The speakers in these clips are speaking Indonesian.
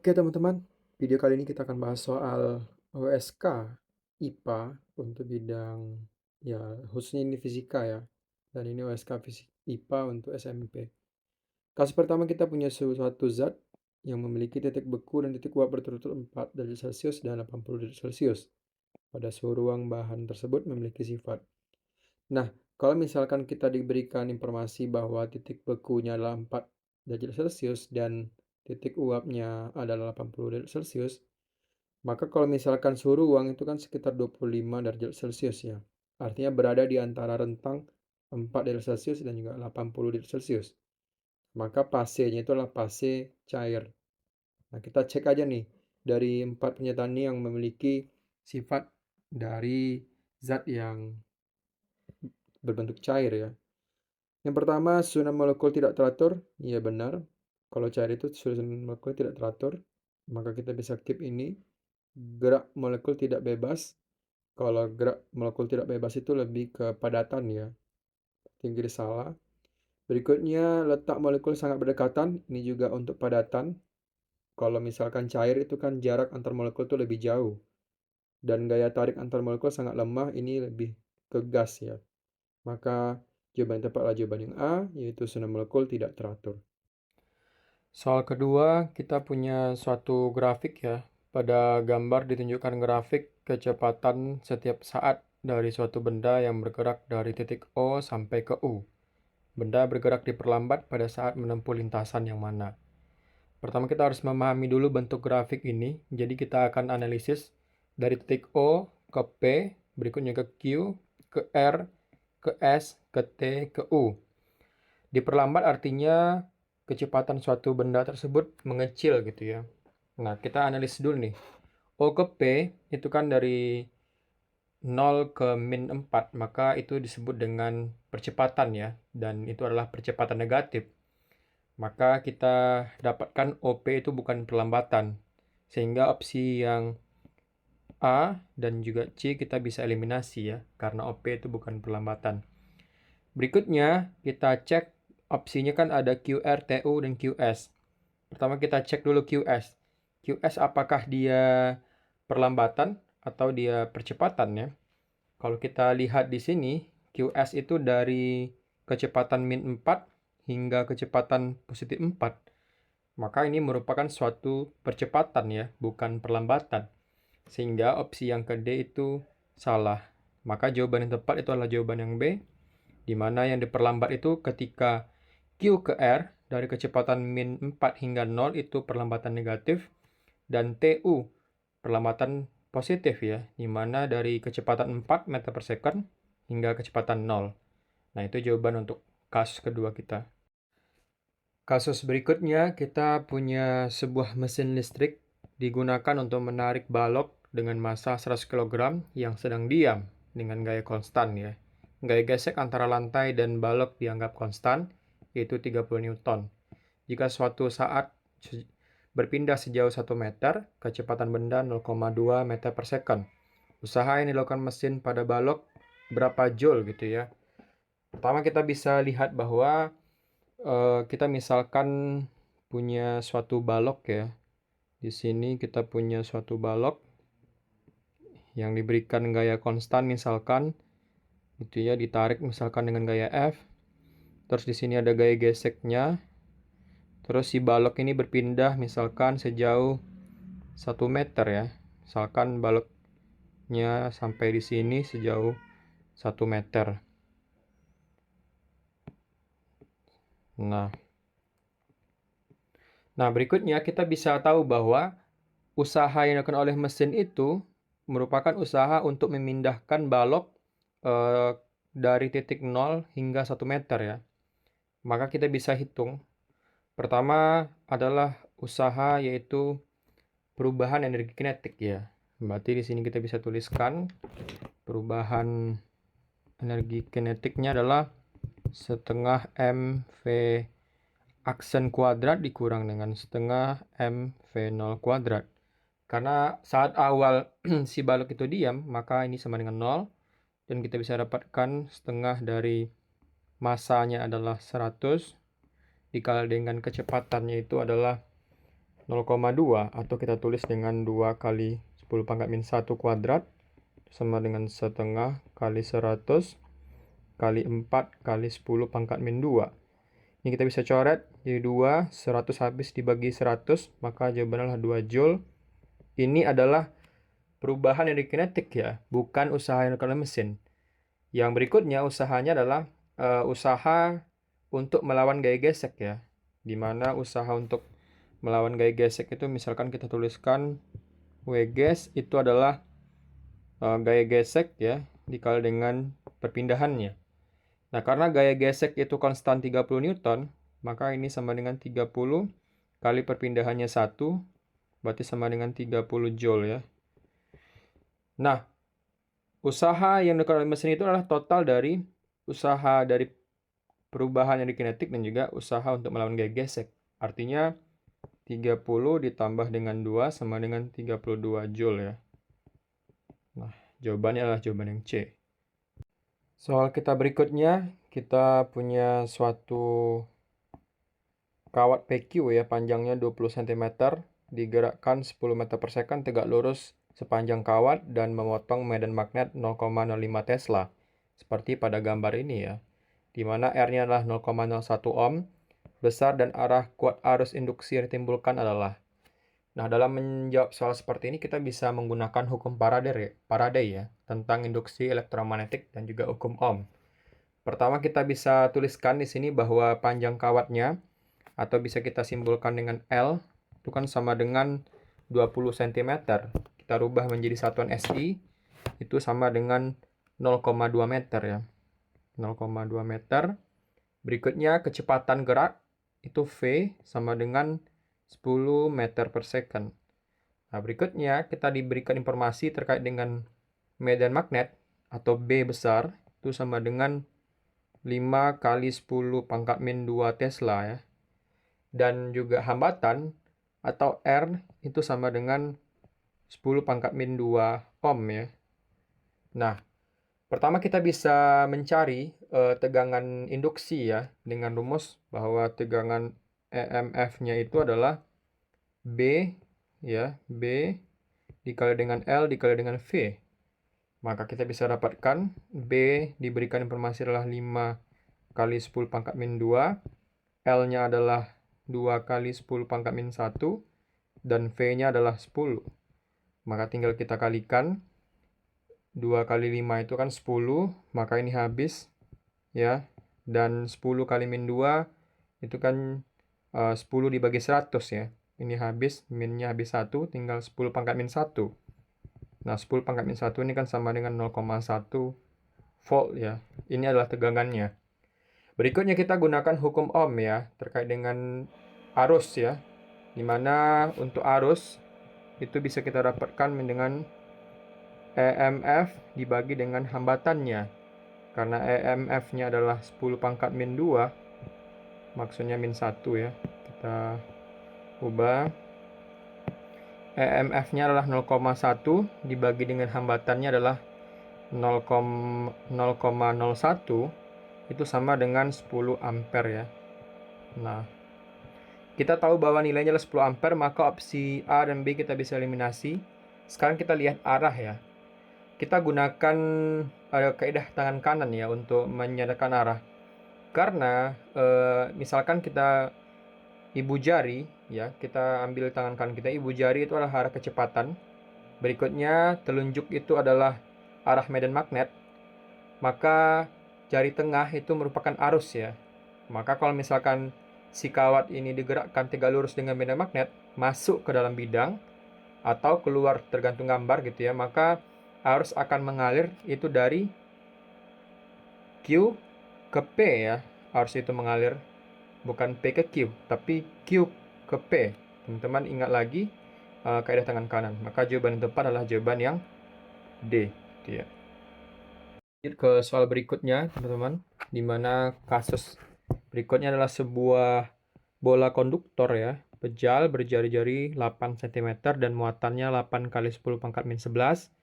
Oke teman-teman, video kali ini kita akan bahas soal OSK IPA untuk bidang ya khususnya ini fisika ya. Dan ini OSK fisik IPA untuk SMP. Kasus pertama kita punya suatu zat yang memiliki titik beku dan titik uap berturut-turut 4 derajat Celcius dan 80 derajat Celcius. Pada suhu ruang bahan tersebut memiliki sifat. Nah, kalau misalkan kita diberikan informasi bahwa titik bekunya adalah 4 derajat Celcius dan titik uapnya adalah 80 derajat Celcius, maka kalau misalkan suhu ruang itu kan sekitar 25 derajat Celcius ya. Artinya berada di antara rentang 4 derajat Celcius dan juga 80 derajat Celcius. Maka fasenya itu adalah fase cair. Nah, kita cek aja nih dari 4 pernyataan ini yang memiliki sifat dari zat yang berbentuk cair ya. Yang pertama, susunan molekul tidak teratur. Iya benar. Kalau cair itu susunan molekul tidak teratur, maka kita bisa keep ini. Gerak molekul tidak bebas. Kalau gerak molekul tidak bebas itu lebih ke padatan ya. Tinggi salah. Berikutnya, letak molekul sangat berdekatan. Ini juga untuk padatan. Kalau misalkan cair itu kan jarak antar molekul itu lebih jauh. Dan gaya tarik antar molekul sangat lemah. Ini lebih ke gas ya. Maka jawaban yang tepat adalah jawaban yang A, yaitu susunan molekul tidak teratur. Soal kedua, kita punya suatu grafik ya. Pada gambar ditunjukkan grafik kecepatan setiap saat dari suatu benda yang bergerak dari titik O sampai ke U. Benda bergerak diperlambat pada saat menempuh lintasan yang mana. Pertama kita harus memahami dulu bentuk grafik ini. Jadi kita akan analisis dari titik O ke P, berikutnya ke Q, ke R, ke S, ke T, ke U. Diperlambat artinya kecepatan suatu benda tersebut mengecil gitu ya. Nah, kita analisis dulu nih. O ke P itu kan dari 0 ke min 4, maka itu disebut dengan percepatan ya. Dan itu adalah percepatan negatif. Maka kita dapatkan OP itu bukan perlambatan. Sehingga opsi yang A dan juga C kita bisa eliminasi ya. Karena OP itu bukan perlambatan. Berikutnya, kita cek opsinya kan ada QR, TU, dan QS. Pertama kita cek dulu QS. QS apakah dia perlambatan atau dia percepatan ya. Kalau kita lihat di sini, QS itu dari kecepatan min 4 hingga kecepatan positif 4. Maka ini merupakan suatu percepatan ya, bukan perlambatan. Sehingga opsi yang ke D itu salah. Maka jawaban yang tepat itu adalah jawaban yang B, di mana yang diperlambat itu ketika Q ke R dari kecepatan min 4 hingga 0 itu perlambatan negatif, dan TU perlambatan positif ya, di mana dari kecepatan 4 meter per second hingga kecepatan 0. Nah, itu jawaban untuk kasus kedua kita. Kasus berikutnya, kita punya sebuah mesin listrik digunakan untuk menarik balok dengan massa 100 kg yang sedang diam dengan gaya konstan ya. Gaya gesek antara lantai dan balok dianggap konstan, yaitu 30 Newton. Jika suatu saat berpindah sejauh 1 meter, kecepatan benda 0,2 meter per second. Usaha yang dilakukan mesin pada balok berapa joule gitu ya. Pertama kita bisa lihat bahwa kita misalkan punya suatu balok ya. Di sini kita punya suatu balok yang diberikan gaya konstan misalkan gitu ya, ditarik misalkan dengan gaya F. Terus di sini ada gaya geseknya. Terus si balok ini berpindah misalkan sejauh 1 meter ya. Misalkan baloknya sampai di sini sejauh 1 meter. Nah, berikutnya kita bisa tahu bahwa usaha yang dilakukan oleh mesin itu merupakan usaha untuk memindahkan balok dari titik 0 hingga 1 meter ya. Maka kita bisa hitung. Pertama adalah usaha yaitu perubahan energi kinetik ya. Berarti di sini kita bisa tuliskan perubahan energi kinetiknya adalah setengah mv aksen kuadrat dikurang dengan setengah mv0 kuadrat. Karena saat awal si balok itu diam, maka ini sama dengan 0. Dan kita bisa dapatkan setengah dari massanya adalah 100 dikali dengan kecepatannya itu adalah 0,2 atau kita tulis dengan 2 kali 10 pangkat min 1 kuadrat sama dengan setengah kali 100 kali 4 kali 10 pangkat min 2. Ini kita bisa coret jadi 2, 100 habis dibagi 100, maka jawabannya adalah 2 Joule. Ini adalah perubahan energi kinetik ya, bukan usaha oleh mesin. Yang berikutnya usahanya adalah usaha untuk melawan gaya gesek ya. Dimana usaha untuk melawan gaya gesek itu misalkan kita tuliskan Wgs itu adalah gaya gesek ya dikali dengan perpindahannya. Nah, karena gaya gesek itu konstan 30 Newton, maka ini sama dengan 30 kali perpindahannya 1, berarti sama dengan 30 Joule ya. Nah, usaha yang dilakukan oleh mesin itu adalah total dari usaha dari perubahan energi kinetik dan juga usaha untuk melawan gaya gesek. Artinya 30 ditambah dengan 2 sama dengan 32 Joule ya. Nah, jawabannya adalah jawaban yang C. Soal kita berikutnya, kita punya suatu kawat PQ ya, panjangnya 20 cm, digerakkan 10 meter per second tegak lurus sepanjang kawat dan memotong medan magnet 0,05 Tesla. Seperti pada gambar ini ya, di mana R-nya adalah 0,01 ohm, besar dan arah kuat arus induksi yang ditimbulkan adalah. Nah, dalam menjawab soal seperti ini kita bisa menggunakan hukum Faraday ya, tentang induksi elektromagnetik dan juga hukum Ohm. Pertama kita bisa tuliskan di sini bahwa panjang kawatnya atau bisa kita simbolkan dengan L itu kan sama dengan 20 cm. Kita rubah menjadi satuan SI itu sama dengan 0,2 meter ya. 0,2 meter. Berikutnya kecepatan gerak itu V sama dengan 10 meter per second. Nah, berikutnya kita diberikan informasi terkait dengan medan magnet atau B besar itu sama dengan 5 kali 10 pangkat min 2 Tesla ya. Dan juga hambatan atau R itu sama dengan 10 pangkat min 2 ohm ya. Nah, pertama kita bisa mencari tegangan induksi ya dengan rumus bahwa tegangan EMF-nya itu adalah B ya, B dikali dengan L dikali dengan V. Maka kita bisa dapatkan B diberikan informasi adalah 5 kali 10 pangkat min 2, L-nya adalah 2 kali 10 pangkat min 1, dan V-nya adalah 10. Maka tinggal kita kalikan, 2 kali 5 itu kan 10, maka ini habis ya, dan 10 kali min 2 itu kan 10 dibagi 100 ya. Ini habis, minnya habis 1, tinggal 10 pangkat min 1. Nah, 10 pangkat min 1 ini kan sama dengan 0,1 volt ya. Ini adalah tegangannya. Berikutnya kita gunakan hukum Ohm ya, terkait dengan arus ya. Dimana untuk arus, itu bisa kita dapatkan dengan EMF dibagi dengan hambatannya. Karena EMF-nya adalah 10 pangkat min 2, maksudnya min 1 ya. Kita ubah. EMF-nya adalah 0,1 dibagi dengan hambatannya adalah 0,01, itu sama dengan 10 ampere ya. Nah, kita tahu bahwa nilainya adalah 10 ampere, maka opsi A dan B kita bisa eliminasi. Sekarang kita lihat arah ya. Kita gunakan kaidah tangan kanan ya untuk menyadarkan arah. Karena misalkan kita ibu jari ya, kita ambil tangan kanan kita, ibu jari itu adalah arah kecepatan. Berikutnya telunjuk itu adalah arah medan magnet. Maka jari tengah itu merupakan arus ya. Maka kalau misalkan si kawat ini digerakkan tegak lurus dengan medan magnet masuk ke dalam bidang atau keluar tergantung gambar gitu ya, maka arus akan mengalir itu dari Q ke P ya. Arus itu mengalir bukan P ke Q, tapi Q ke P. Teman-teman ingat lagi kaidah tangan kanan. Maka jawaban yang tepat adalah jawaban yang D. Gitu ya. Ke soal berikutnya, teman-teman, di mana kasus berikutnya adalah sebuah bola konduktor ya, pejal berjari-jari 8 cm dan muatannya 8 kali 10 pangkat min 11.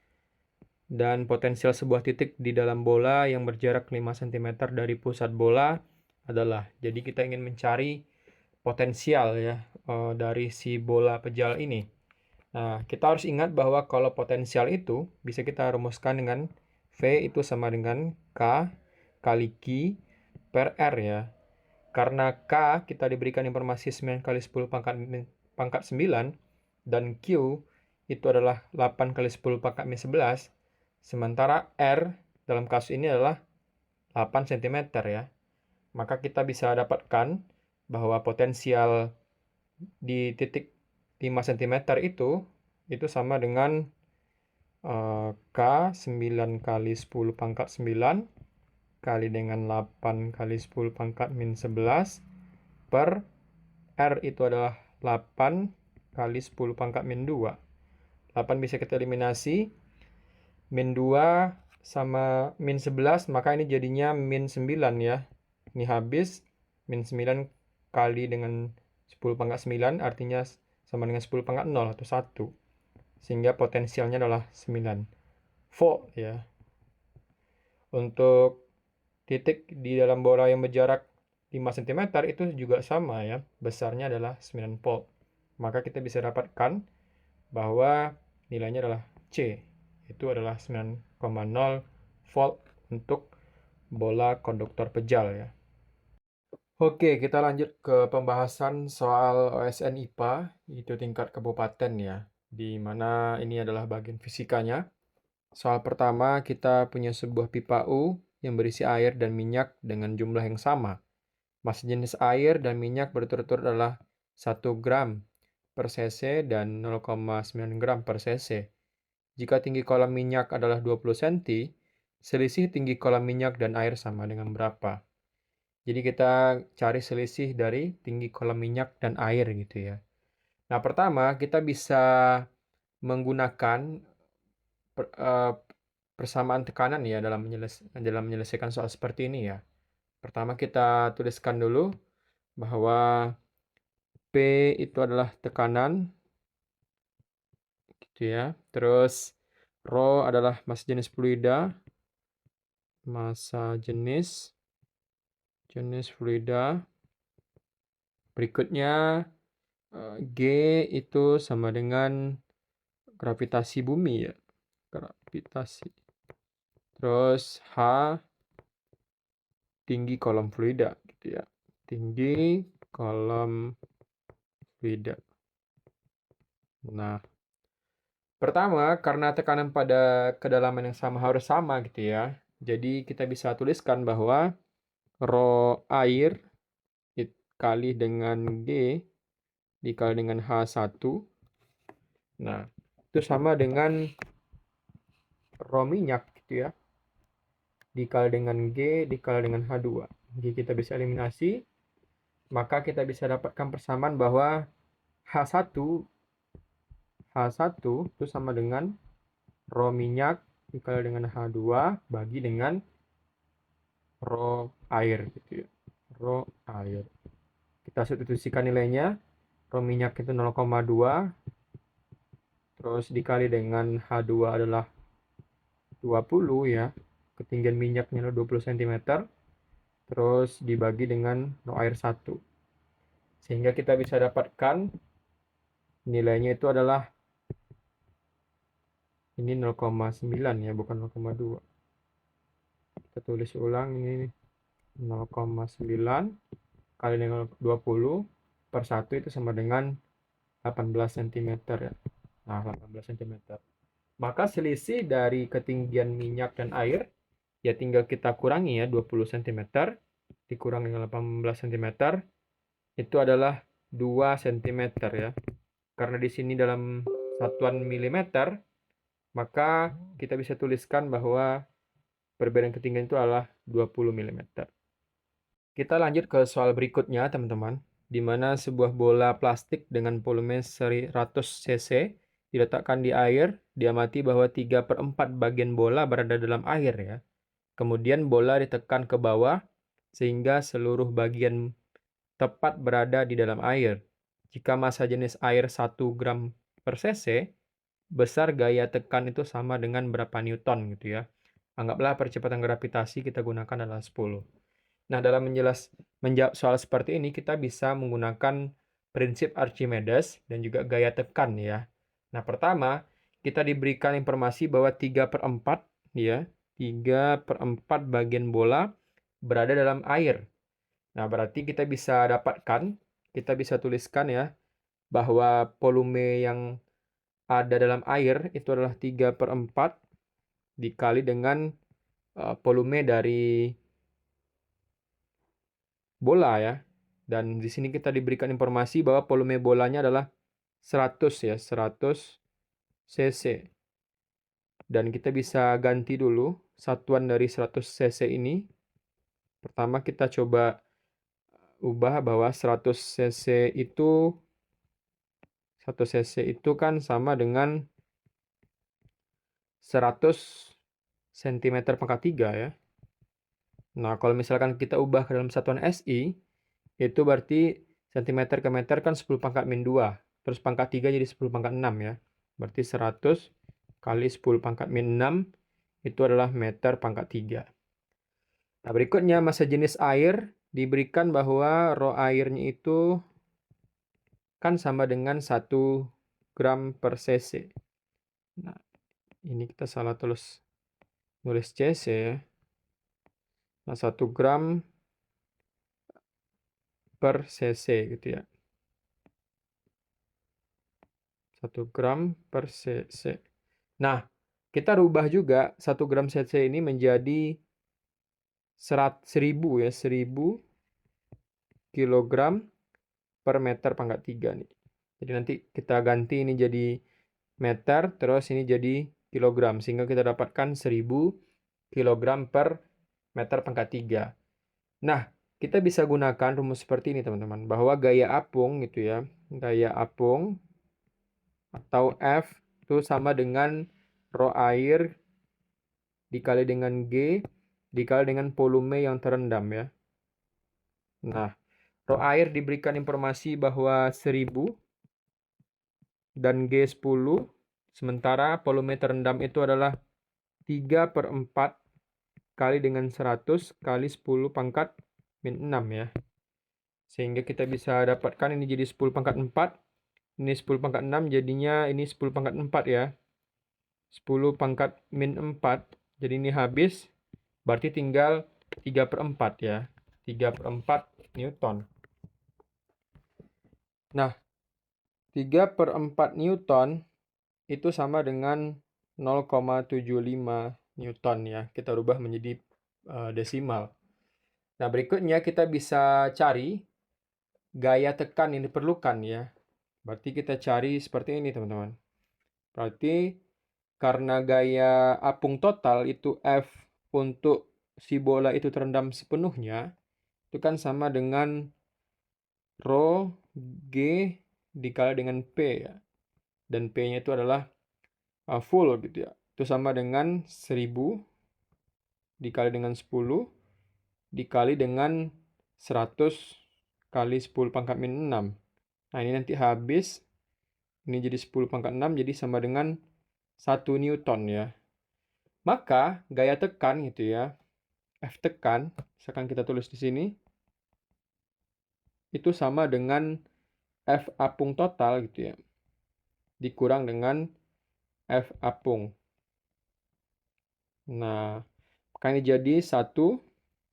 Dan potensial sebuah titik di dalam bola yang berjarak 5 cm dari pusat bola adalah. Jadi kita ingin mencari potensial ya dari si bola pejal ini. Nah, kita harus ingat bahwa kalau potensial itu bisa kita rumuskan dengan V itu sama dengan K kali Q per R ya. Karena K kita diberikan informasi 9 kali 10 pangkat 9 dan Q itu adalah 8 kali 10 pangkat min 11, sementara R dalam kasus ini adalah 8 cm ya. Maka kita bisa dapatkan bahwa potensial di titik 5 cm itu sama dengan K 9 kali 10 pangkat 9 kali dengan 8 kali 10 pangkat min 11 per R itu adalah 8 kali 10 pangkat min 2. 8 bisa kita eliminasi. Min 2 sama min 11, maka ini jadinya min 9 ya. Ini habis. Min 9 kali dengan 10 pangkat 9 artinya sama dengan 10 pangkat 0 atau 1. Sehingga potensialnya adalah 9 volt ya. Untuk titik di dalam bola yang berjarak 5 cm itu juga sama ya. Besarnya adalah 9 volt. Maka kita bisa dapatkan bahwa nilainya adalah C. Itu adalah 9,0 volt untuk bola konduktor pejal ya. Oke, kita lanjut ke pembahasan soal OSN IPA, itu tingkat kabupaten ya, di mana ini adalah bagian fisikanya. Soal pertama, kita punya sebuah pipa U yang berisi air dan minyak dengan jumlah yang sama. Massa jenis air dan minyak berturut-turut adalah 1 gram per cc dan 0,9 gram per cc. Jika tinggi kolam minyak adalah 20 cm, selisih tinggi kolam minyak dan air sama dengan berapa? Jadi kita cari selisih dari tinggi kolam minyak dan air gitu ya. Nah, pertama kita bisa menggunakan persamaan tekanan ya dalam menyelesaikan soal seperti ini ya. Pertama kita tuliskan dulu bahwa P itu adalah tekanan gitu ya. Terus Rho adalah massa jenis fluida. Massa jenis fluida. Berikutnya G itu sama dengan gravitasi bumi ya. Gravitasi. Terus H tinggi kolam fluida gitu ya. Tinggi kolam fluida. Nah, pertama karena tekanan pada kedalaman yang sama harus sama gitu ya. Jadi kita bisa tuliskan bahwa Rho air kali dengan G dikali dengan H1. Nah, itu sama dengan Rho minyak gitu ya. Dikali dengan G dikali dengan H2. Jadi kita bisa eliminasi. Maka kita bisa dapatkan persamaan bahwa H1 itu sama dengan Rho minyak dikali dengan H2 bagi dengan Rho air gitu ya. Rho air. Kita substitusikan nilainya. Rho minyak itu 0,2. Terus dikali dengan H2 adalah 20 ya. Ketinggian minyaknya adalah 20 cm. Terus dibagi dengan Rho air 1. Sehingga kita bisa dapatkan nilainya itu adalah ini 0,9 ya, bukan 0,2. Kita tulis ulang ini 0,9 kali dengan 20 per 1 itu sama dengan 18 cm ya. Nah, 18 cm. Maka selisih dari ketinggian minyak dan air ya tinggal kita kurangi ya, 20 cm dikurangi dengan 18 cm itu adalah 2 cm ya. Karena di sini dalam satuan milimeter, maka kita bisa tuliskan bahwa perbedaan ketinggian itu adalah 20 mm. Kita lanjut ke soal berikutnya, teman-teman, di mana sebuah bola plastik dengan volume 100 cc diletakkan di air, diamati bahwa 3/4 bagian bola berada dalam air ya. Kemudian bola ditekan ke bawah sehingga seluruh bagian tepat berada di dalam air. Jika massa jenis air 1 gram per cc, besar gaya tekan itu sama dengan berapa newton gitu ya. Anggaplah percepatan gravitasi kita gunakan adalah 10. Nah, dalam menjawab soal seperti ini kita bisa menggunakan prinsip Archimedes dan juga gaya tekan ya. Nah, pertama, kita diberikan informasi bahwa 3/4 ya, 3/4 bagian bola berada dalam air. Nah, berarti kita bisa dapatkan, kita bisa tuliskan ya, bahwa volume yang ada dalam air itu adalah 3/4 dikali dengan volume dari bola ya. Dan di sini kita diberikan informasi bahwa volume bolanya adalah 100 ya, 100 cc. Dan kita bisa ganti dulu satuan dari 100 cc ini. Pertama kita coba ubah bahwa 100 cc itu 1 cc itu kan sama dengan 100 cm pangkat 3 ya. Nah, kalau misalkan kita ubah ke dalam satuan SI, itu berarti cm ke meter kan 10 pangkat min 2. Terus pangkat 3 jadi 10 pangkat 6 ya. Berarti 100 kali 10 pangkat min 6 itu adalah meter pangkat 3. Nah, berikutnya massa jenis air diberikan bahwa rho airnya itu kan sama dengan 1 gram per cc. Nah, ini kita salah nulis cc ya. Nah, 1 gram per cc gitu ya. 1 gram per cc. Nah, kita rubah juga 1 gram cc ini menjadi 1000 ya, 1000 kilogram per meter pangkat 3 nih. Jadi nanti kita ganti ini jadi meter, terus ini jadi kilogram. Sehingga kita dapatkan 1000 kilogram per meter pangkat 3. Nah, kita bisa gunakan rumus seperti ini teman-teman. Bahwa gaya apung gitu ya. Gaya apung atau F itu sama dengan rho air dikali dengan G dikali dengan volume yang terendam ya. Nah, rho air diberikan informasi bahwa 1000 dan G 10, sementara volume terendam itu adalah 3/4 kali dengan 100 kali 10 pangkat min 6 ya. Sehingga kita bisa dapatkan ini jadi 10 pangkat 4, ini 10 pangkat 6, jadinya ini 10 pangkat 4 ya. 10 pangkat min 4, jadi ini habis, berarti tinggal 3/4 ya. 3/4 Newton. Nah, 3/4 Newton itu sama dengan 0,75 Newton ya. Kita rubah menjadi desimal. Nah, berikutnya kita bisa cari gaya tekan yang diperlukan ya. Berarti kita cari seperti ini teman-teman. Berarti karena gaya apung total itu F untuk si bola itu terendam sepenuhnya, itu kan sama dengan rho G dikali dengan P ya. Dan P-nya itu adalah full gitu ya. Itu sama dengan 1000 dikali dengan 10 dikali dengan 100 kali 10 pangkat min 6. Nah, ini nanti habis. Ini jadi 10 pangkat 6 jadi sama dengan 1 Newton ya. Maka gaya tekan gitu ya. F tekan, misalkan kita tulis di sini, itu sama dengan F apung total gitu ya. Dikurang dengan F apung. Nah, maka ini jadi 1,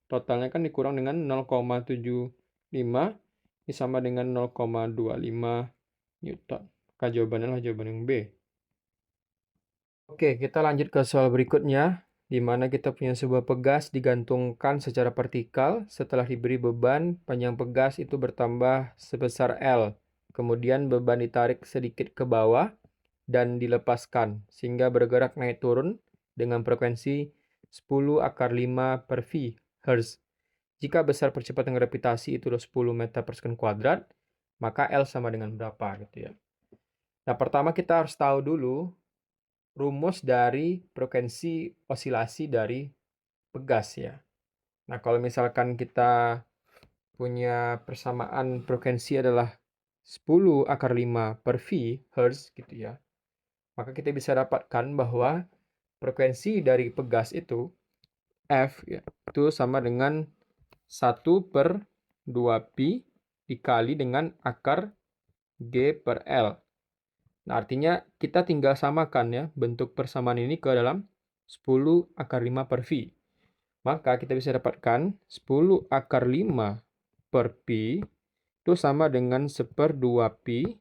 totalnya kan dikurang dengan 0,75, ini sama dengan 0,25 Newton. Maka jawabannya adalah jawaban yang B. Oke, kita lanjut ke soal berikutnya, di mana kita punya sebuah pegas digantungkan secara vertikal. Setelah diberi beban, panjang pegas itu bertambah sebesar L. Kemudian beban ditarik sedikit ke bawah dan dilepaskan, sehingga bergerak naik turun dengan frekuensi 10⁵ per V Hz. Jika besar percepatan gravitasi itu 10 meter per sekund kuadrat, maka L sama dengan berapa gitu ya. Nah, pertama kita harus tahu dulu rumus dari frekuensi osilasi dari pegas ya. Nah, kalau misalkan kita punya persamaan frekuensi adalah 10⁵ per V Hz gitu ya, maka kita bisa dapatkan bahwa frekuensi dari pegas itu F ya, itu sama dengan 1/2 pi dikali dengan akar G per L. Nah, artinya kita tinggal samakan ya bentuk persamaan ini ke dalam 10 akar 5 per Pi. Maka kita bisa dapatkan 10 akar 5 per Pi itu sama dengan 1/2 Pi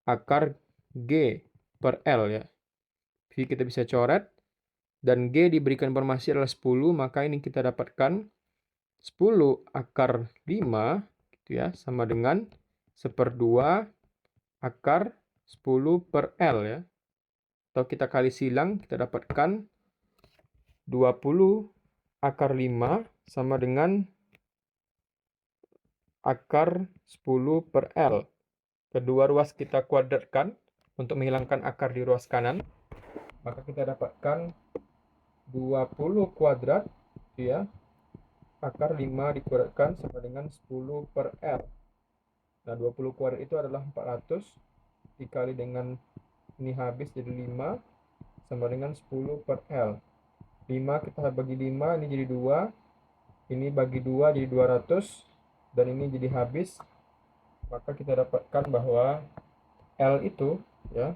akar G per L ya. Pi kita bisa coret, dan G diberikan informasi adalah 10, maka ini kita dapatkan 10 akar 5 gitu ya, sama dengan 1/2 akar 10 per L ya. Atau kita kali silang, kita dapatkan 20 akar 5 sama dengan akar 10 per L. Kedua ruas kita kuadratkan untuk menghilangkan akar di ruas kanan. Maka kita dapatkan 20 kuadrat ya, akar 5 dikuadratkan sama dengan 10 per L. Nah, 20 kuadrat itu adalah 400 dikali dengan ini habis jadi 5 sama dengan 10 per L. 5 kita bagi 5, ini jadi 2. Ini bagi 2 jadi 200. Dan ini jadi habis. Maka kita dapatkan bahwa L itu ya,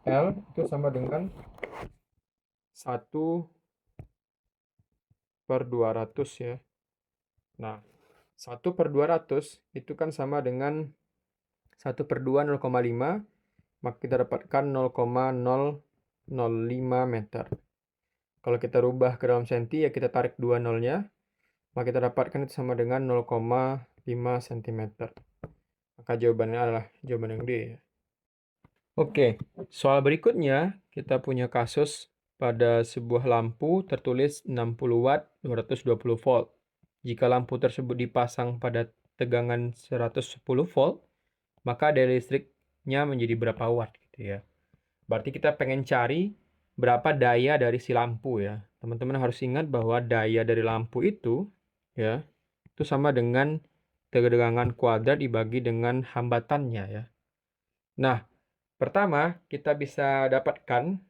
L itu sama dengan 1 per 200 ya. Nah, 1 per 200 itu kan sama dengan 1 per 2, 0,5. Maka kita dapatkan 0,005 meter. Kalau kita rubah ke dalam senti, ya kita tarik 2 nolnya. Maka kita dapatkan itu sama dengan 0,5 cm. Maka jawabannya adalah jawaban yang D ya. Oke, soal berikutnya kita punya kasus pada sebuah lampu tertulis 60 watt 220 volt. Jika lampu tersebut dipasang pada tegangan 110 volt, maka daya listriknya menjadi berapa watt gitu ya. Berarti kita pengen cari berapa daya dari si lampu ya. Teman-teman harus ingat bahwa daya dari lampu itu ya, itu sama dengan tegangan kuadrat dibagi dengan hambatannya ya. Nah, pertama kita bisa dapatkan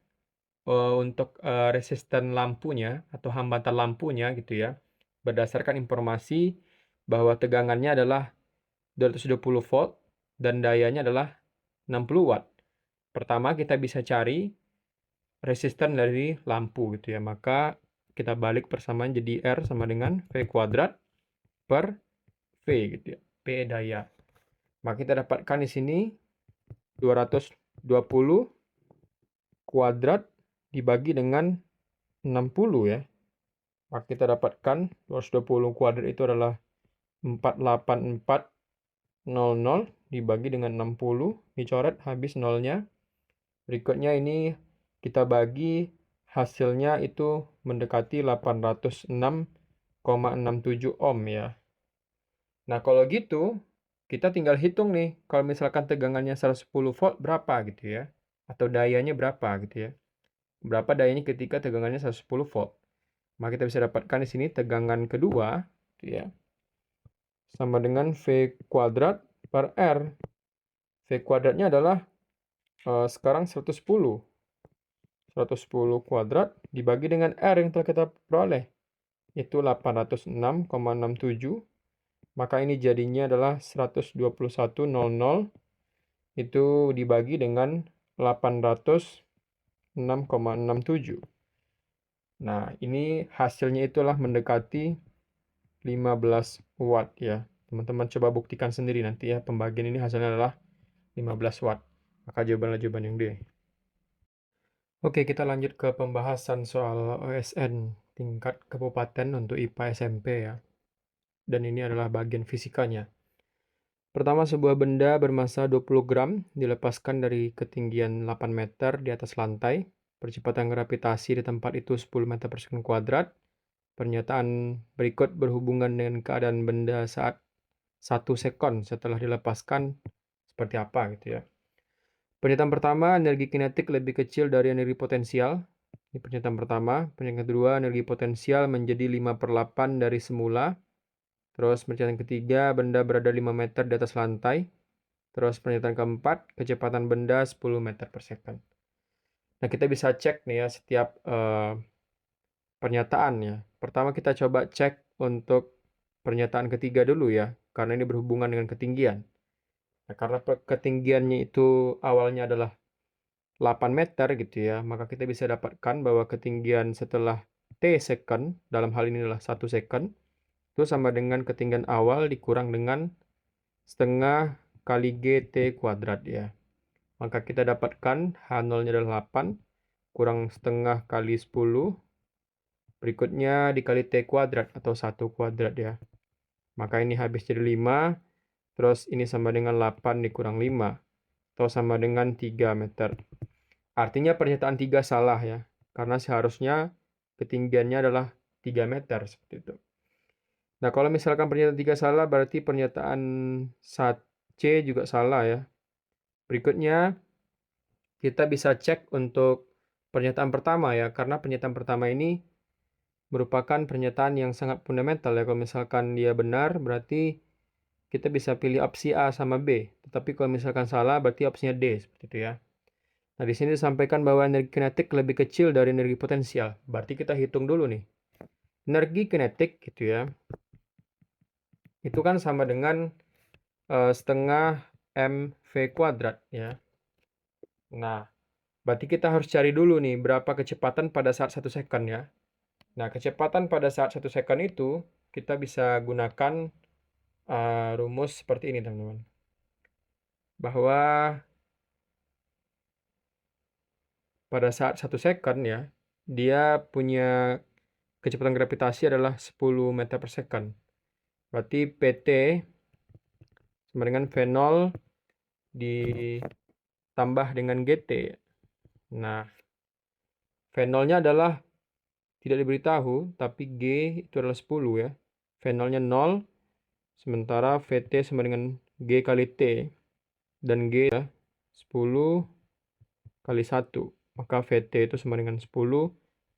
untuk resisten lampunya atau hambatan lampunya gitu ya, berdasarkan informasi bahwa tegangannya adalah 220 volt dan dayanya adalah 60 watt. Pertama kita bisa cari resisten dari lampu gitu ya. Maka kita balik persamaan jadi R sama dengan V kuadrat per V gitu ya. P daya. Maka kita dapatkan di sini 220 kuadrat dibagi dengan 60 ya. Maka kita dapatkan 220 kuadrat itu adalah 48400 dibagi dengan 60. Dicoret habis nolnya. Berikutnya ini kita bagi, hasilnya itu mendekati 806,67 ohm ya. Nah, kalau gitu kita tinggal hitung nih, kalau misalkan tegangannya 110 volt berapa gitu ya, atau dayanya berapa gitu ya. Berapa dayanya ketika tegangannya 110 volt. Maka kita bisa dapatkan di sini tegangan kedua gitu ya, sama dengan V kuadrat per R. V kuadratnya adalah sekarang 110 kuadrat dibagi dengan R yang telah kita peroleh, itu 806,67. Maka ini jadinya adalah 121,00 itu dibagi dengan 806,67. Nah, ini hasilnya itulah mendekati 15 watt ya. Teman-teman coba buktikan sendiri nanti ya, pembagian ini hasilnya adalah 15 watt. Maka jawabannya jawaban yang D. Oke, kita lanjut ke pembahasan soal OSN tingkat kabupaten untuk IPA SMP ya. Dan ini adalah bagian fisikanya. Pertama, sebuah benda bermassa 20 gram dilepaskan dari ketinggian 8 meter di atas lantai. Percepatan gravitasi di tempat itu 10 meter per sekund kuadrat. Pernyataan berikut berhubungan dengan keadaan benda saat 1 sekon setelah dilepaskan seperti apa gitu ya. Pernyataan pertama, energi kinetik lebih kecil dari energi potensial. Ini pernyataan pertama. Pernyataan kedua, energi potensial menjadi 5/8 dari semula. Terus pernyataan ketiga, benda berada 5 meter di atas lantai. Terus pernyataan keempat, kecepatan benda 10 meter per second. Nah, kita bisa cek nih ya setiap pernyataan ya. Pertama kita coba cek untuk pernyataan ketiga dulu ya, karena ini berhubungan dengan ketinggian. Nah, karena ketinggiannya itu awalnya adalah 8 meter gitu ya, maka kita bisa dapatkan bahwa ketinggian setelah T second, dalam hal ini adalah 1 second, itu sama dengan ketinggian awal dikurang dengan setengah kali GT kuadrat ya. Maka kita dapatkan H0-nya adalah 8, kurang setengah kali 10, berikutnya dikali T kuadrat atau 1 kuadrat ya. Maka ini habis jadi 5, terus ini sama dengan 8 dikurang 5, atau sama dengan 3 meter. Artinya pernyataan 3 salah ya, karena seharusnya ketinggiannya adalah 3 meter, seperti itu. Nah, kalau misalkan pernyataan 3 salah, berarti pernyataan C juga salah ya. Berikutnya, kita bisa cek untuk pernyataan pertama ya, karena pernyataan pertama ini merupakan pernyataan yang sangat fundamental ya. Kalau misalkan dia benar, berarti kita bisa pilih opsi A sama B. Tetapi kalau misalkan salah, berarti opsinya D, seperti itu ya. Nah, di sini disampaikan bahwa energi kinetik lebih kecil dari energi potensial. Berarti kita hitung dulu nih. Energi kinetik gitu ya, itu kan sama dengan setengah mv kuadrat ya. Nah, berarti kita harus cari dulu nih berapa kecepatan pada saat 1 second ya. Nah, kecepatan pada saat 1 second itu kita bisa gunakan rumus seperti ini teman-teman. Bahwa pada saat 1 second ya, dia punya kecepatan gravitasi adalah 10 meter per second. Berarti PT sama dengan V0 ditambah dengan GT. Nah, V0-nya adalah tidak diberitahu, tapi G itu adalah 10 ya. V0-nya 0, sementara VT sama dengan G kali T. Dan G ya, 10 kali 1. Maka VT itu sama dengan 10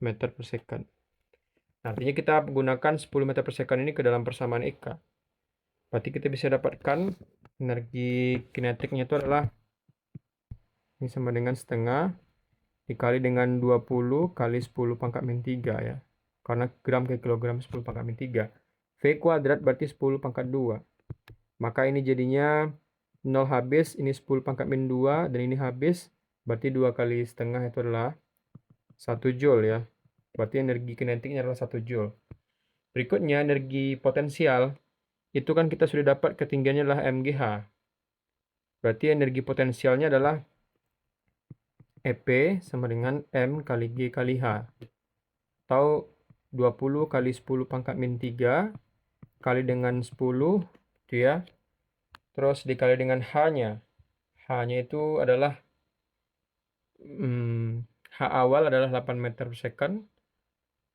meter per second. Artinya kita gunakan 10 meter per second ini ke dalam persamaan EK. Berarti kita bisa dapatkan energi kinetiknya itu adalah ini sama dengan setengah dikali dengan 20 kali 10 pangkat min 3 ya. Karena gram ke kilogram 10 pangkat min 3. V kuadrat berarti 10 pangkat 2. Maka ini jadinya 0 habis, ini 10 pangkat min 2, dan ini habis. Berarti 2 kali setengah itu adalah 1 joule ya. Berarti energi kinetiknya adalah 1 joule. Berikutnya energi potensial. Itu kan kita sudah dapat ketinggiannya adalah mgh. Berarti energi potensialnya adalah EP sama dengan M kali G kali H. Atau 20 kali 10 pangkat min 3 kali dengan 10 itu ya. Terus dikali dengan H-nya. H-nya itu adalah H awal adalah 8 meter per second.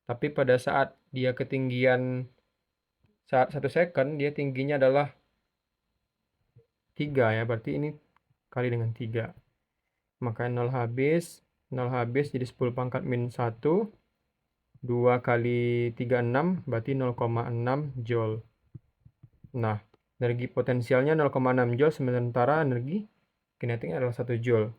Tapi pada saat dia ketinggian saat 1 second, dia tingginya adalah 3 ya. Berarti ini kali dengan 3. Maka 0 habis jadi 10 pangkat min 1. 2 kali 3, 6. Berarti 0,6 joule. Nah, energi potensialnya 0,6 joule, sementara energi kinetiknya adalah 1 joule.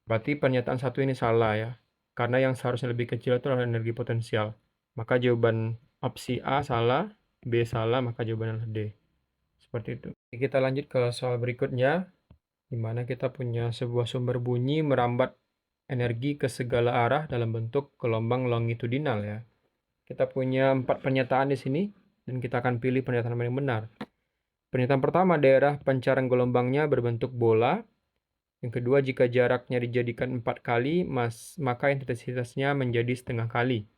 Berarti pernyataan 1 ini salah ya. Karena yang seharusnya lebih kecil itu adalah energi potensial. Maka jawaban opsi A salah, B salah, maka jawabannya adalah D. Seperti itu. Kita lanjut ke soal berikutnya, di mana kita punya sebuah sumber bunyi merambat energi ke segala arah dalam bentuk gelombang longitudinal ya. Kita punya 4 pernyataan di sini, dan kita akan pilih pernyataan yang benar. Pernyataan pertama, daerah pancaran gelombangnya berbentuk bola. Yang kedua, jika jaraknya dijadikan 4 kali, maka intensitasnya menjadi setengah kali.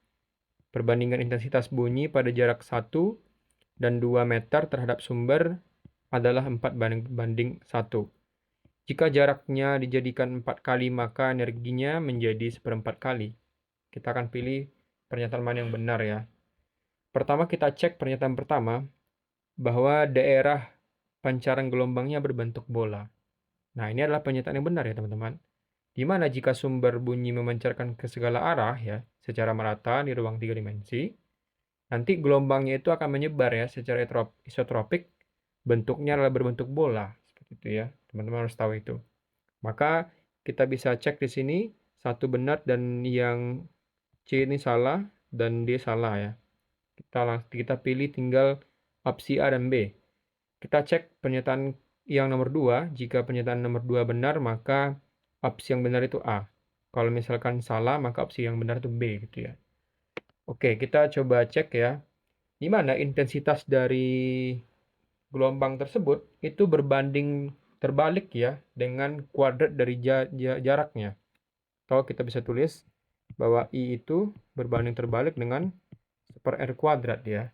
Perbandingan intensitas bunyi pada jarak 1 dan 2 meter terhadap sumber adalah 4 banding 1. Jika jaraknya dijadikan 4 kali, maka energinya menjadi 1/4 kali. Kita akan pilih pernyataan mana yang benar ya. Pertama kita cek pernyataan pertama, bahwa daerah pancaran gelombangnya berbentuk bola. Nah, ini adalah pernyataan yang benar ya teman-teman. Di mana jika sumber bunyi memancarkan ke segala arah ya, secara merata di ruang 3 dimensi, nanti gelombangnya itu akan menyebar ya secara isotropik, bentuknya adalah berbentuk bola. Seperti itu ya, teman-teman harus tahu itu. Maka kita bisa cek di sini, satu benar dan yang C ini salah dan D salah ya. Kita pilih tinggal opsi A dan B. Kita cek pernyataan yang nomor 2, jika pernyataan nomor 2 benar, maka opsi yang benar itu A. Kalau misalkan salah, maka opsi yang benar itu B gitu ya. Oke, kita coba cek ya. Di mana intensitas dari gelombang tersebut itu berbanding terbalik ya dengan kuadrat dari jaraknya. Atau kita bisa tulis bahwa I itu berbanding terbalik dengan 1/r kuadrat ya.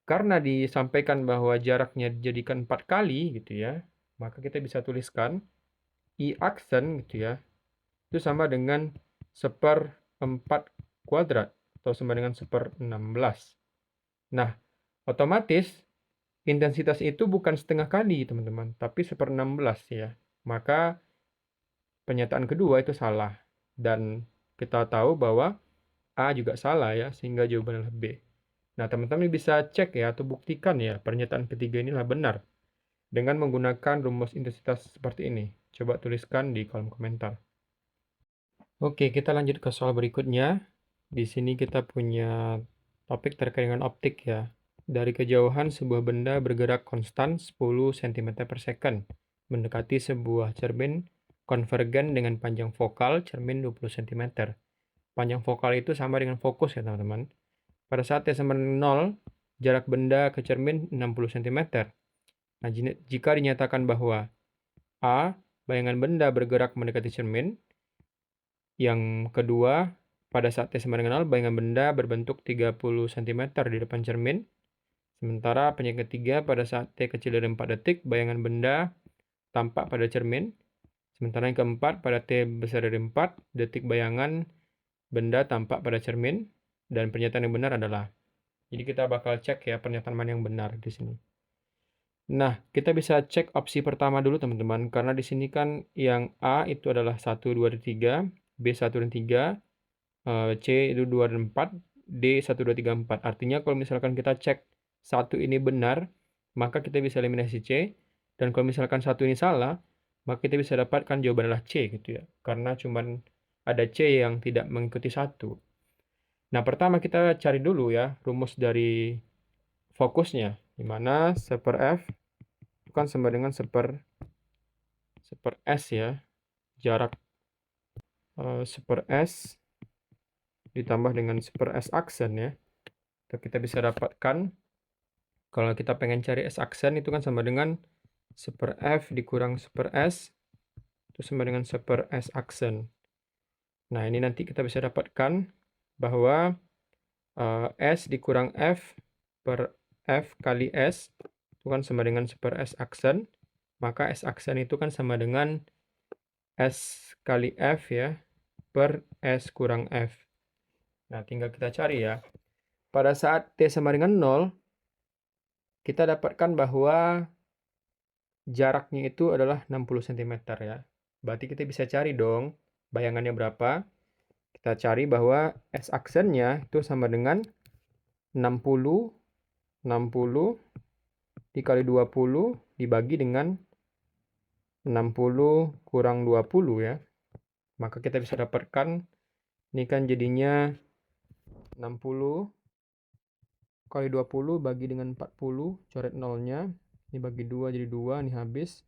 Karena disampaikan bahwa jaraknya dijadikan 4 kali gitu ya, maka kita bisa tuliskan I aksen gitu ya, itu sama dengan 1/4 kuadrat atau sama dengan 1/16. Nah, otomatis intensitas itu bukan setengah kali, teman-teman, tapi 1/16 ya. Maka pernyataan kedua itu salah. Dan kita tahu bahwa A juga salah ya, sehingga jawabannya adalah B. Nah, teman-teman bisa cek ya atau buktikan ya pernyataan ketiga inilah benar dengan menggunakan rumus intensitas seperti ini. Coba tuliskan di kolom komentar. Oke, kita lanjut ke soal berikutnya. Di sini kita punya topik terkait dengan optik ya. Dari kejauhan sebuah benda bergerak konstan 10 cm per second, mendekati sebuah cermin konvergen dengan panjang fokal cermin 20 cm. Panjang fokal itu sama dengan fokus ya teman-teman. Pada saat T sama dengan 0, jarak benda ke cermin 60 cm. Nah, jika dinyatakan bahwa A, bayangan benda bergerak mendekati cermin. Yang kedua, pada saat T sama dengan 0, bayangan benda berbentuk 30 cm di depan cermin. Sementara yang ketiga, pada saat T kecil dari 4 detik, bayangan benda tampak pada cermin. Sementara yang keempat, pada T besar dari 4 detik, bayangan benda tampak pada cermin. Dan pernyataan yang benar adalah, jadi kita bakal cek ya pernyataan mana yang benar di sini. Nah, kita bisa cek opsi pertama dulu teman-teman, karena di sini kan yang A itu adalah 1, 2, dan 3, B 1 dan 3, C itu 2 dan 4, D 1, 2, 3, 4. Artinya kalau misalkan kita cek satu ini benar, maka kita bisa eliminasi C, dan kalau misalkan satu ini salah, maka kita bisa dapatkan jawaban adalah C gitu ya, karena cuman ada C yang tidak mengikuti satu. Nah, pertama kita cari dulu ya rumus dari fokusnya, di mana 1/f itu kan sama dengan 1/s ya, jarak 1/s ditambah dengan 1/s aksen ya. Kita bisa dapatkan, kalau kita pengen cari S aksen itu kan sama dengan 1/f dikurang 1/s, itu sama dengan 1/s aksen. Nah, ini nanti kita bisa dapatkan bahwa S dikurang F per F kali S itu kan sama dengan 1/s aksen. Maka S aksen itu kan sama dengan S kali F ya, per S kurang F. Nah, tinggal kita cari ya. Pada saat T sama dengan 0, kita dapatkan bahwa jaraknya itu adalah 60 cm ya. Berarti kita bisa cari dong bayangannya berapa. Kita cari bahwa S aksennya itu sama dengan 60 dikali 20 dibagi dengan 60 kurang 20 ya. Maka kita bisa dapatkan, ini kan jadinya 60 kali 20 bagi dengan 40, coret nolnya. Ini bagi 2 jadi 2, ini habis.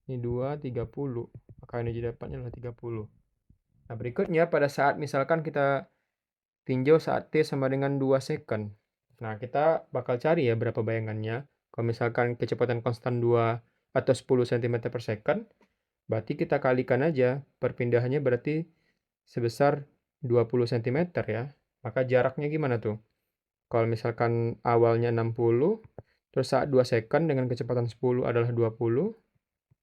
Ini 2, 30. Maka ini jadi dapatnya adalah 30. Nah, berikutnya pada saat misalkan kita tinjau saat T sama dengan 2 second. Nah, kita bakal cari ya berapa bayangannya. Kalau misalkan kecepatan konstan 2 atau 10 cm per second, berarti kita kalikan aja. Perpindahannya berarti sebesar 20 cm ya. Maka jaraknya gimana tuh? Kalau misalkan awalnya 60, terus saat 2 second dengan kecepatan 10 adalah 20,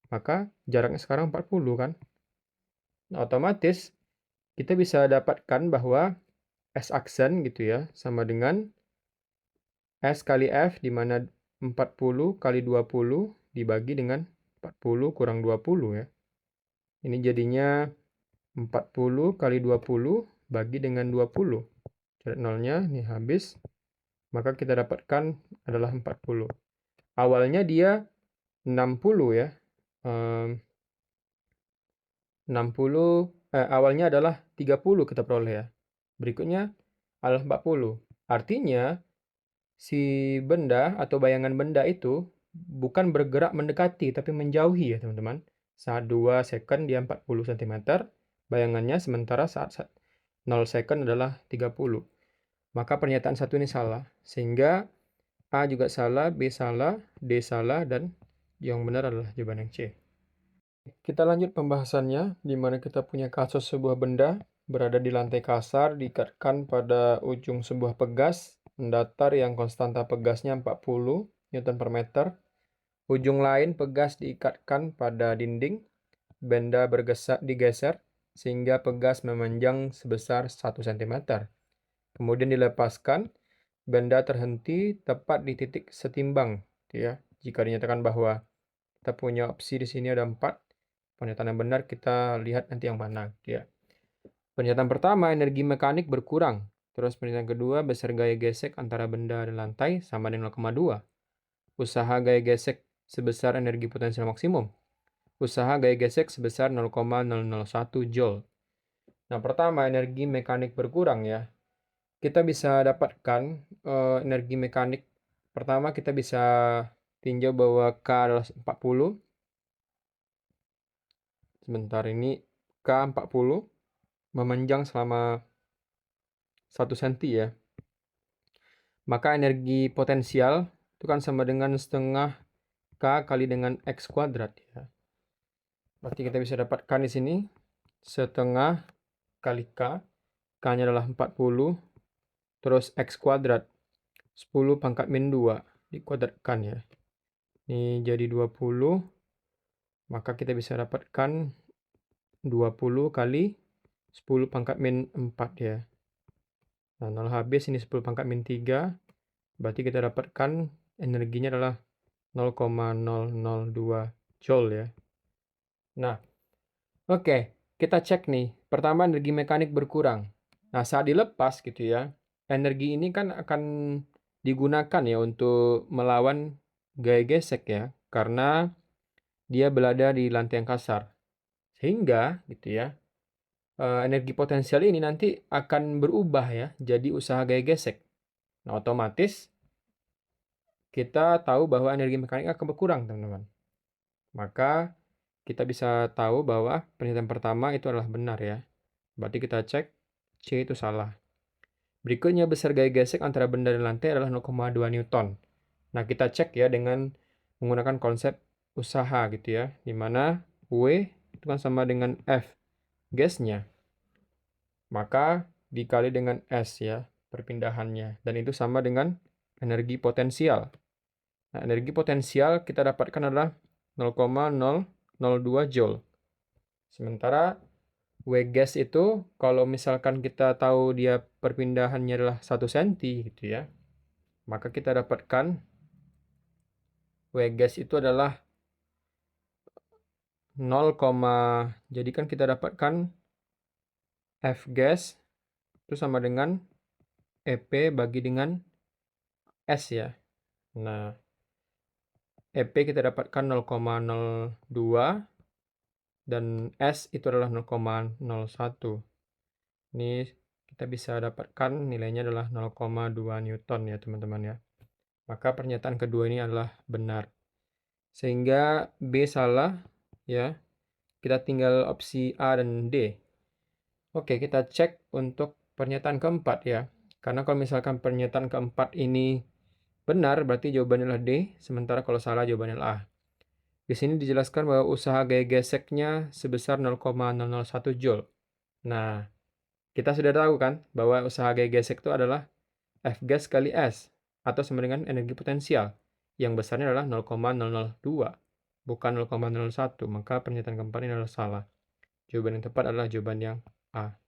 maka jaraknya sekarang 40 kan? Nah, otomatis kita bisa dapatkan bahwa S aksen gitu ya, sama dengan S kali F, di mana 40 kali 20 dibagi dengan 40 kurang 20 ya. Ini jadinya 40 kali 20 bagi dengan 20. Coret nolnya, ini habis. Maka kita dapatkan adalah 40. Awalnya dia 60 ya. 60, awalnya adalah 30 kita peroleh ya. Berikutnya adalah 40. Artinya, si benda atau bayangan benda itu bukan bergerak mendekati, tapi menjauhi ya teman-teman. Saat 2 second dia 40 cm, bayangannya sementara saat 0 second adalah 30. Maka pernyataan satu ini salah, sehingga A juga salah, B salah, D salah, dan yang benar adalah jawaban yang C. Kita lanjut pembahasannya, di mana kita punya kasus sebuah benda berada di lantai kasar, diikatkan pada ujung sebuah pegas, mendatar yang konstanta pegasnya 40 Newton per meter. Ujung lain pegas diikatkan pada dinding, benda digeser, sehingga pegas memanjang sebesar 1 cm. Kemudian dilepaskan, benda terhenti tepat di titik setimbang. Ya. Jika dinyatakan bahwa kita punya opsi di sini ada 4, pernyataan yang benar kita lihat nanti yang mana. Ya. Pernyataan pertama, energi mekanik berkurang. Terus pernyataan kedua, besar gaya gesek antara benda dan lantai sama dengan 0,2. Usaha gaya gesek sebesar energi potensial maksimum. Usaha gaya gesek sebesar 0,001 Joule. Nah, pertama, energi mekanik berkurang ya. Kita bisa dapatkan energi mekanik. Pertama, kita bisa tinjau bahwa K adalah 40. Sebentar, ini K 40 memanjang selama 1 cm ya. Maka energi potensial itu kan sama dengan setengah K kali dengan X kuadrat ya. Berarti kita bisa dapatkan di sini setengah kali K. K-nya adalah 40. Terus X kuadrat 10 pangkat min 2 dikuadratkan ya. Ini jadi 20. Maka kita bisa dapatkan 20 kali 10 pangkat min 4 ya. Nah, 0 habis, ini 10 pangkat min 3. Berarti kita dapatkan energinya adalah 0,002 Joule ya. Nah, oke, kita cek nih. Pertama, energi mekanik berkurang. Nah, saat dilepas gitu ya, energi ini kan akan digunakan ya untuk melawan gaya gesek ya, karena dia berada di lantai yang kasar. Sehingga gitu ya, energi potensial ini nanti akan berubah ya, jadi usaha gaya gesek. Nah, otomatis kita tahu bahwa energi mekanik akan berkurang, teman-teman. Maka kita bisa tahu bahwa pernyataan pertama itu adalah benar ya. Berarti kita cek C itu salah. Berikutnya, besar gaya gesek antara benda dan lantai adalah 0,2 Newton. Nah, kita cek ya dengan menggunakan konsep usaha gitu ya, di mana W itu kan sama dengan F gasnya. Maka dikali dengan S ya, perpindahannya. Dan itu sama dengan energi potensial. Nah, energi potensial kita dapatkan adalah 0,002 Joule. Sementara W gas itu, kalau misalkan kita tahu dia perpindahannya adalah 1 cm gitu ya, maka kita dapatkan W gas itu adalah 0, jadi kan kita dapatkan F gas itu sama dengan EP bagi dengan S ya. Nah, EP kita dapatkan 0,02 dan S itu adalah 0,01. Ini kita bisa dapatkan nilainya adalah 0,2 Newton ya teman-teman ya. Maka pernyataan kedua ini adalah benar. Sehingga B salah ya. Kita tinggal opsi A dan D. Oke, kita cek untuk pernyataan keempat ya. Karena kalau misalkan pernyataan keempat ini benar, berarti jawabannya adalah D. Sementara kalau salah jawabannya adalah A. Di sini dijelaskan bahwa usaha gaya geseknya sebesar 0,001 Joule. Nah, kita sudah tahu kan bahwa usaha gaya gesek itu adalah F gas kali S atau sama dengan energi potensial yang besarnya adalah 0,002 bukan 0,01. Maka pernyataan keempat ini adalah salah. Jawaban yang tepat adalah jawaban yang A.